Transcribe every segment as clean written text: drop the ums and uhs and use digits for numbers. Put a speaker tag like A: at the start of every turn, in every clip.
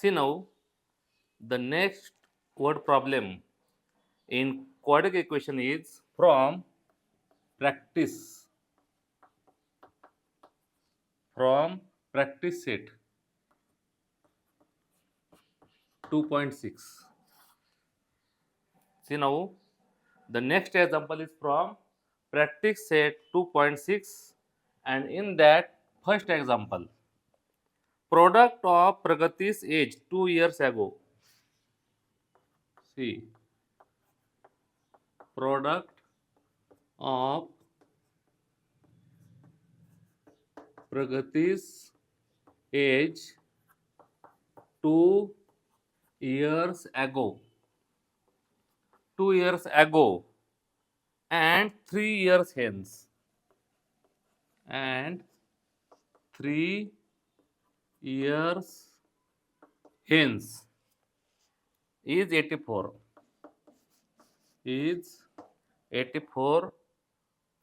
A: See now, the next word problem in quadratic equation is from practice. From practice set 2.6. See now, the next example is from practice set 2.6, and in that first example, product of Pragati's age 2 years ago. See, product of Pragati's age 2 years ago. 2 years ago and 3 years hence. And 3 years hence is 84. Is 84.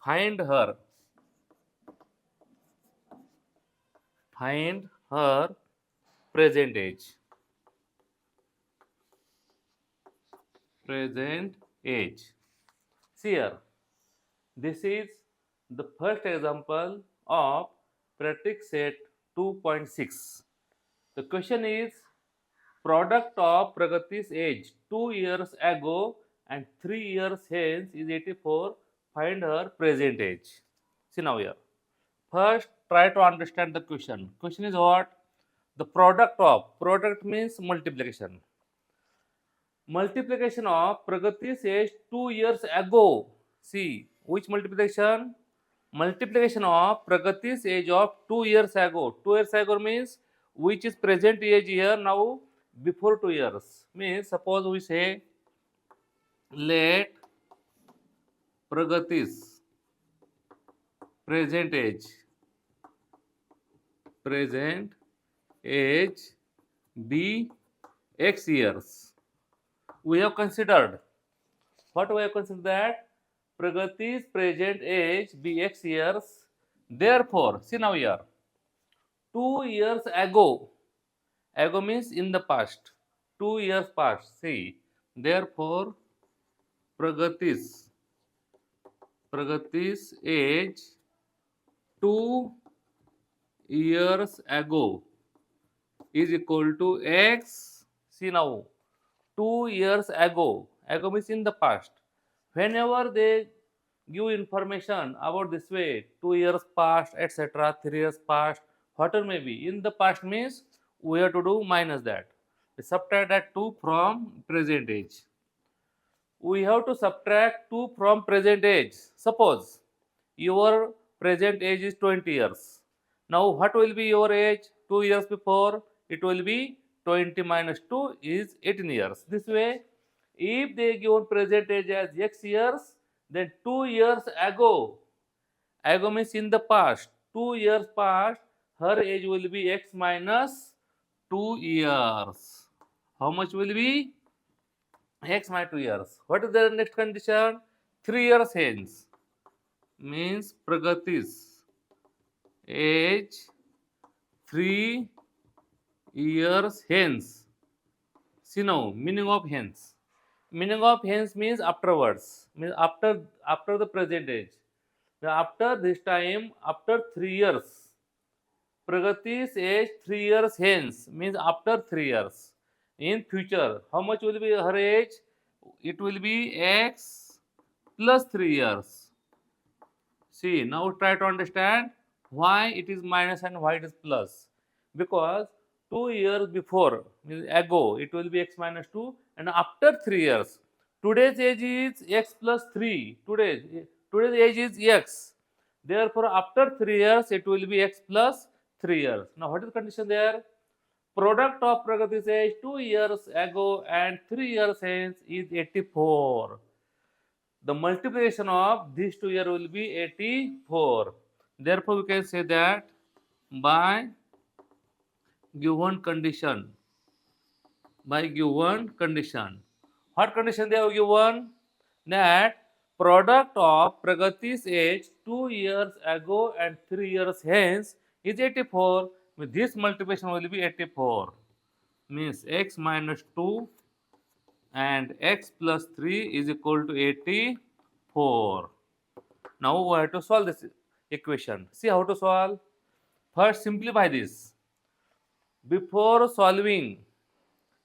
A: Find her. Find her present age. Present age. See here. This is the first example of practice set 2.6. The question is product of Pragati's age 2 years ago and 3 years hence is 84. Find her present age. See now here. First, try to understand the question. Question is what? The product of. Product means multiplication. Multiplication of Pragati's age 2 years ago. See, which multiplication? Multiplication of Pragati's age of 2 years ago. 2 years ago means which is present age here now before 2 years. Means suppose we say let Pragati's present age be x years. We have considered what we have considered that Pragati's present age be x years. Therefore, see now here, 2 years ago. Ago means in the past. 2 years past. See, therefore, Pragati's age 2 years ago is equal to x. See now, 2 years ago. Ago means in the past. Whenever they give information about this way, 2 years past, etc., 3 years past, whatever may be, in the past means we have to do minus that. We subtract that 2 from present age. We have to subtract 2 from present age. Suppose your present age is 20 years. Now what will be your age 2 years before? It will be 20 minus 2 is 18 years. This way, if they given present age as x years, then 2 years ago means in the past, 2 years past, her age will be x minus 2 years. How much will be? X minus 2 years. What is the next condition? 3 years hence. Means Pragati's age 3 years hence. See now, meaning of hence. Meaning of hence means afterwards, means after the present age. Now after this time, after 3 years, Pragati's age 3 years hence means after 3 years. In future, how much will be her age? It will be x plus 3 years. See, now try to understand why it is minus and why it is plus. Because 2 years before, means ago, it will be x minus 2, and after 3 years, today's age is x plus 3. Today's age is x. Therefore, after 3 years, it will be x plus 3 years. Now, what is the condition there? Product of Pragati's age 2 years ago and 3 years hence is 84. The multiplication of these 2 years will be 84. Therefore, we can say that by given condition. What condition they have given? That product of Pragati's age 2 years ago and 3 years hence is 84. With this multiplication will be 84. means x minus 2 and x plus 3 is equal to 84. Now we have to solve this equation. See how to solve. First, simplify this. Before solving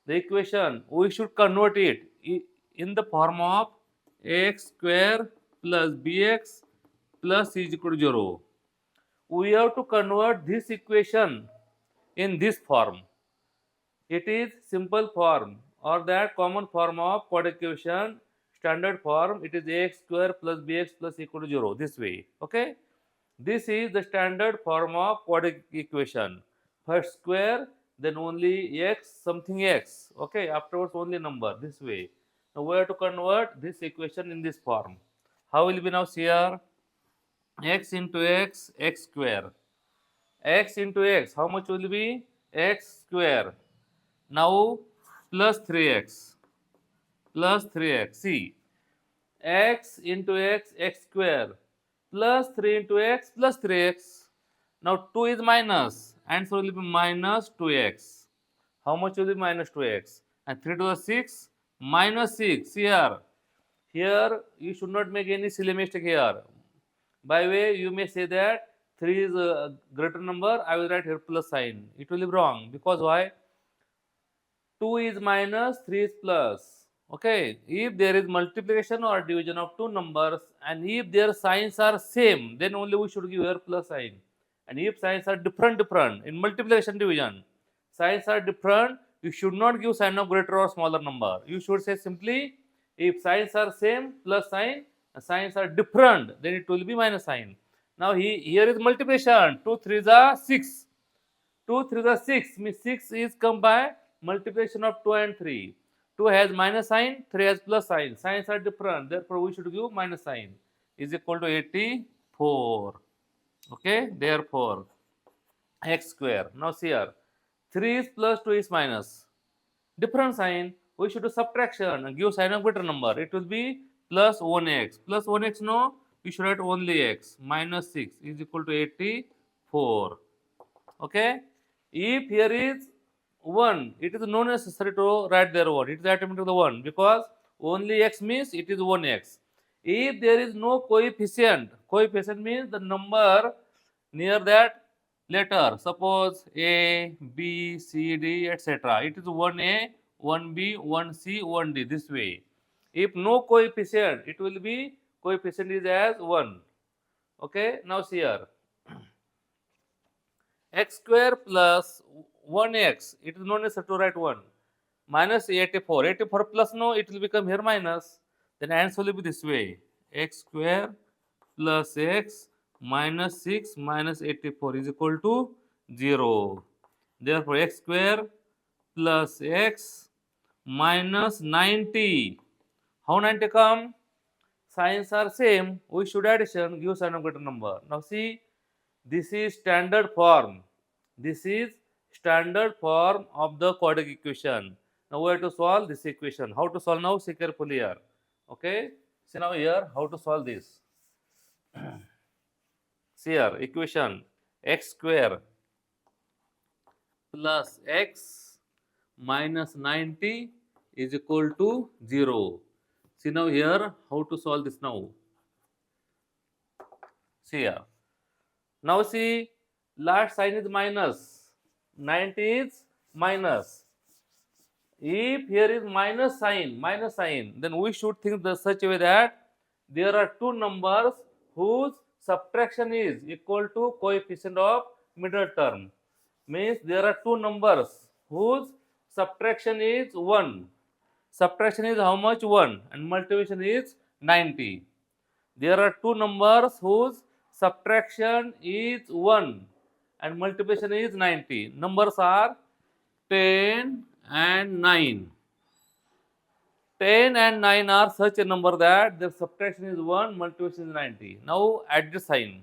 A: the equation, we should convert it in the form of x square plus bx plus is equal to 0. We have to convert this equation in this form. It is simple form or that common form of quadratic equation, standard form. It is x square plus bx plus equal to 0, this way. Okay, this is the standard form of quadratic equation. First square, then only x something x. Okay, afterwards only number, this way. Now we have to convert this equation in this form. How will be now? See here, x into x, x square. X into x, how much will be? X square. Now plus 3x, plus 3x. See, x into x, x square, plus 3 into x, plus 3x. Now 2 is minus, answer will be minus 2x. How much will be minus 2x? And 3 to the 6, minus 6. Here, you should not make any silly mistake here. By way, you may say that 3 is a greater number, I will write here plus sign. It will be wrong, because why? 2 is minus, 3 is plus. Okay, if there is multiplication or division of two numbers and if their signs are same, then only we should give here plus sign. And if signs are different in multiplication division, signs are different, you should not give sign of greater or smaller number. You should say simply, if signs are same, plus sign, and signs are different, then it will be minus sign. Now here is multiplication, 2 3s are 6. 2 3 the 6 means 6 is come by multiplication of 2 and 3. 2 has minus sign, 3 has plus sign. Signs are different, therefore we should give minus sign. Is equal to 84. Okay, therefore x square. Now see here, 3 is plus, 2 is minus. Different sign, we should do subtraction and give sign of greater number. It will be plus 1x. Plus 1x, no, we should write only x. Minus 6 is equal to 84. Okay, if here is 1, it is not necessary to write there 1. It is automatically the 1, because only x means it is 1x. If there is no coefficient means the number near that letter, suppose a, b, c, d, etc. It is 1a, 1b, 1c, 1d, this way. If no coefficient, it will be coefficient is as 1. Okay, now see here, x square plus 1x, it is not necessary to write 1, minus 84. 84 plus, no, it will become here minus. Then answer will be this way, x square plus x minus 6 minus 84 is equal to 0. Therefore x square plus x minus 90. How 90 come? Signs are same, we should addition, give sign of greater number. Now see, this is standard form. This is standard form of the quadratic equation. Now we have to solve this equation. How to solve now? See carefully here. Okay. See now here how to solve this. See here, equation x square plus x minus 90 is equal to 0. See now here how to solve this now. See here. Now see, last sign is minus, 90 is minus. If here is minus sign, then we should think the such a way that there are two numbers whose subtraction is equal to coefficient of middle term. Means there are two numbers whose subtraction is 1. Subtraction is how much? 1, and multiplication is 90. There are two numbers whose subtraction is 1 and multiplication is 90. Numbers are 10 and 9. 10 and 9 are such a number that their subtraction is 1, multiplication is 90. Now add the sign.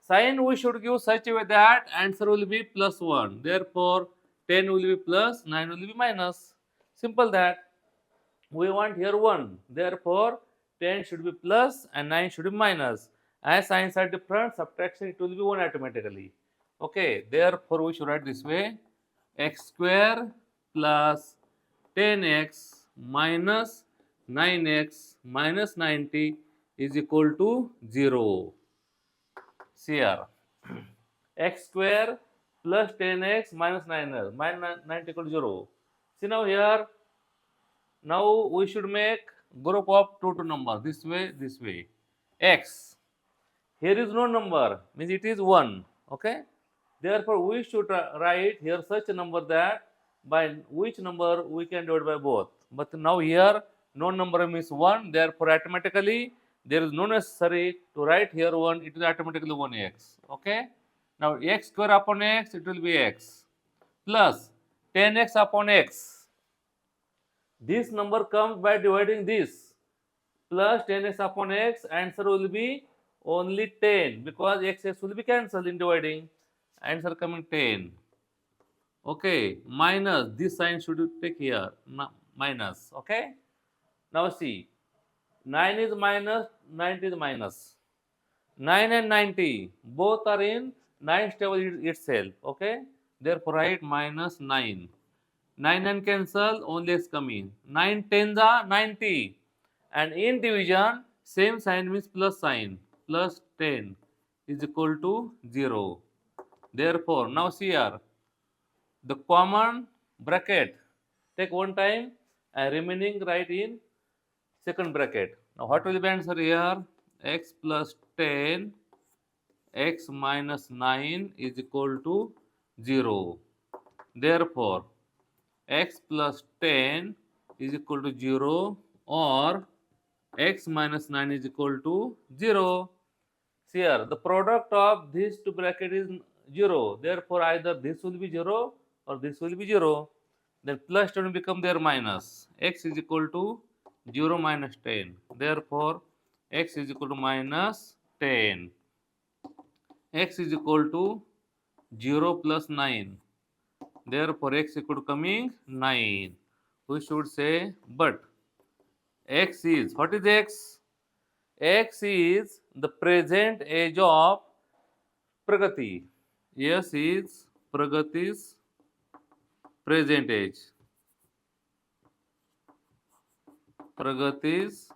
A: Sign we should give such a way that answer will be plus 1. Therefore 10 will be plus, 9 will be minus. Simple that. We want here 1. Therefore 10 should be plus and 9 should be minus. As signs are different, subtraction it will be 1 automatically. Okay, therefore we should write this way, x square plus 10x minus 9x minus 90 is equal to 0. See here. X square plus 10x minus 9x minus 90 equal to 0. See now here. Now we should make group of two numbers this way. X. Here is no number, means it is 1. Okay. Therefore, we should write here such a number that by which number we can divide by both. But now here no number means 1. Therefore, automatically there is no necessary to write here 1. It is automatically 1x. Okay. Now x square upon x, it will be x plus 10x upon x. This number comes by dividing this plus 10x upon x. Answer will be only 10 because x will be cancelled in dividing. Answer coming 10. Okay, minus this sign should you take here minus. Okay, now see 9 is minus, 90 is minus. 9 and 90 both are in 9 table itself. Okay, therefore write minus 9. 9 and cancel, only x coming. 9 10s are 90. And in division, same sign means plus sign. Plus 10 is equal to 0. Therefore, now see here, the common bracket take one time and remaining write in second bracket. Now what will be answer here? X plus 10 x minus 9 is equal to 0. Therefore, x plus 10 is equal to 0 or x minus 9 is equal to 0. See here, the product of these two bracket is 0. Therefore, either this will be 0 or this will be 0. Then plus 10 will become their minus. X is equal to 0 minus 10. Therefore, x is equal to minus 10. X is equal to 0 plus 9. Therefore, x equal to coming 9. We should say, but x is, what is x? X is the present age of Pragati. S is Pragati's present age. Pragati's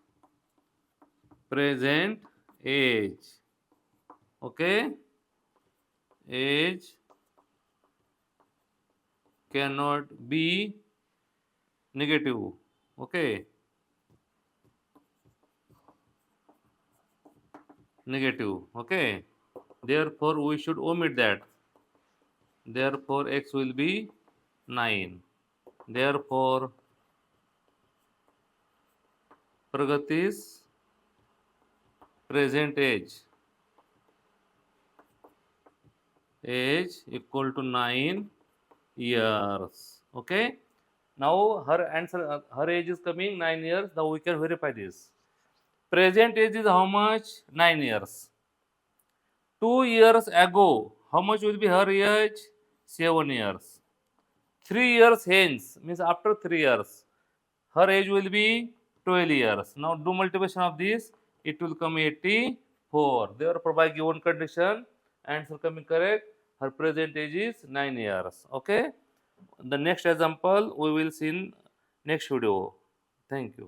A: present age. Okay? Age cannot be negative. Okay? Negative. Okay? Therefore, we should omit that. Therefore, x will be 9. Therefore, Pragati's present age equal to 9 years. Okay. Now her answer, her age is coming 9 years. Now we can verify this. Present age is how much? 9 years. 2 years ago, how much will be her age? 7 years. 3 years hence means after 3 years, her age will be 12 years. Now do multiplication of this, it will come 84. Therefore, by given condition, answer coming correct. Her present age is 9 years. Okay. The next example we will see in next video. Thank you.